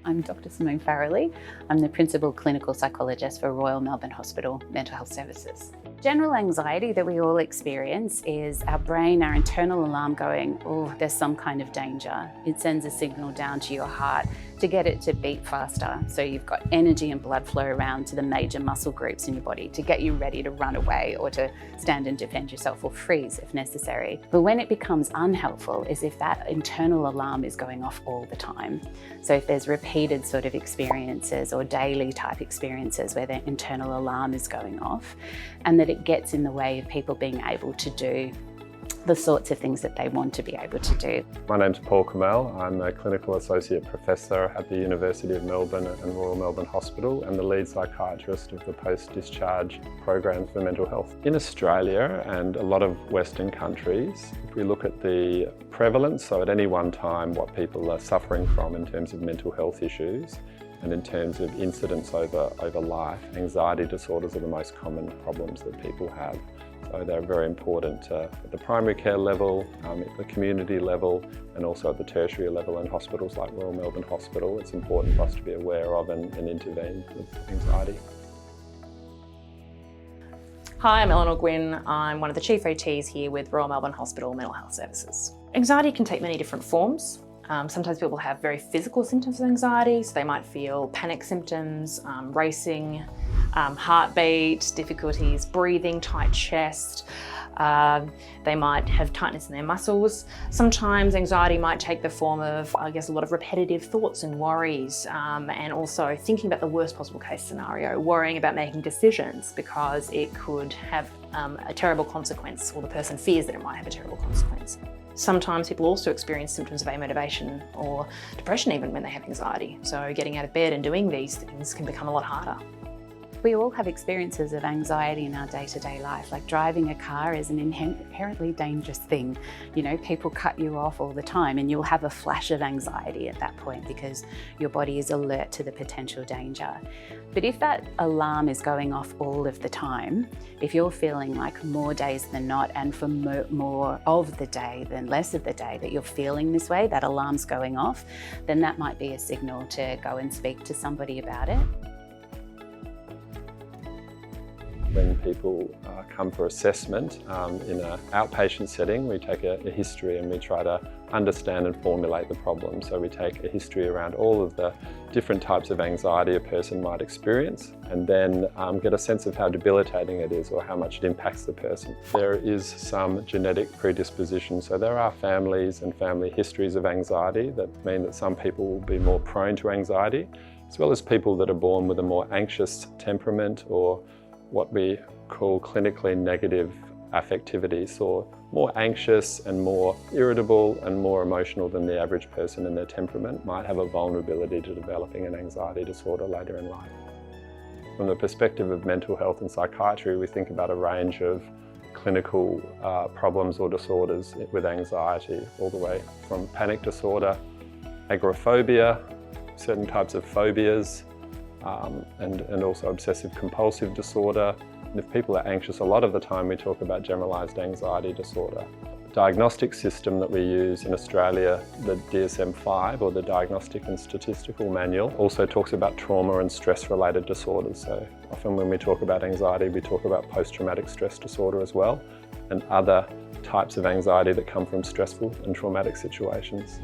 I'm Dr. Simone Farrelly. I'm the Principal Clinical Psychologist for Royal Melbourne Hospital Mental Health Services. General anxiety that we all experience is our brain, our internal alarm going, oh, there's some kind of danger. It sends a signal down to your heart to get it to beat faster. So you've got energy and blood flow around to the major muscle groups in your body to get you ready to run away or to stand and defend yourself or freeze if necessary. But when it becomes unhelpful is if that internal alarm is going off all the time. So if there's repeated sort of experiences or daily type experiences where the internal alarm is going off and that it gets in the way of people being able to do the sorts of things that they want to be able to do. My name's Cammell. I'm a Clinical Associate Professor at the University of Melbourne and Royal Melbourne Hospital and the lead psychiatrist of the Post-discharge programs for mental health. In Australia and a lot of Western countries, if we look at the prevalence, so at any one time what people are suffering from in terms of mental health issues, and in terms of incidence over life, anxiety disorders are the most common problems that people have. So they're very important at the primary care level, at the community level, and also at the tertiary level in hospitals like Royal Melbourne Hospital. It's important for us to be aware of and intervene with anxiety. Hi, I'm Eleanor Gwynn. I'm one of the Chief OTs here with Royal Melbourne Hospital Mental Health Services. Anxiety can take many different forms. Sometimes people have very physical symptoms of anxiety, so they might feel panic symptoms, racing, heartbeat, difficulties breathing, tight chest. They might have tightness in their muscles. Sometimes anxiety might take the form of, I guess, a lot of repetitive thoughts and worries, and also thinking about the worst possible case scenario, worrying about making decisions because it could have a terrible consequence, or the person fears that it might have a terrible consequence. Sometimes people also experience symptoms of amotivation or depression even when they have anxiety. So getting out of bed and doing these things can become a lot harder. We all have experiences of anxiety in our day-to-day life. Like driving a car is an inherently dangerous thing. You know, people cut you off all the time and you'll have a flash of anxiety at that point because your body is alert to the potential danger. But if that alarm is going off all of the time, if you're feeling like more days than not and for more of the day than less of the day that you're feeling this way, that alarm's going off, then that might be a signal to go and speak to somebody about it. When people come for assessment in an outpatient setting, we take a history and we try to understand and formulate the problem. So we take a history around all of the different types of anxiety a person might experience and then get a sense of how debilitating it is or how much it impacts the person. There is some genetic predisposition. So there are families and family histories of anxiety that mean that some people will be more prone to anxiety, as well as people that are born with a more anxious temperament or what we call clinically negative affectivity, so more anxious and more irritable and more emotional than the average person in their temperament might have a vulnerability to developing an anxiety disorder later in life. From the perspective of mental health and psychiatry, we think about a range of clinical problems or disorders with anxiety, all the way from panic disorder, agoraphobia, certain types of phobias, and also obsessive compulsive disorder. And if people are anxious a lot of the time, we talk about generalised anxiety disorder. The diagnostic system that we use in Australia, the DSM-5 or the Diagnostic and Statistical Manual, also talks about trauma and stress-related disorders. So often when we talk about anxiety, we talk about post-traumatic stress disorder as well, and other types of anxiety that come from stressful and traumatic situations.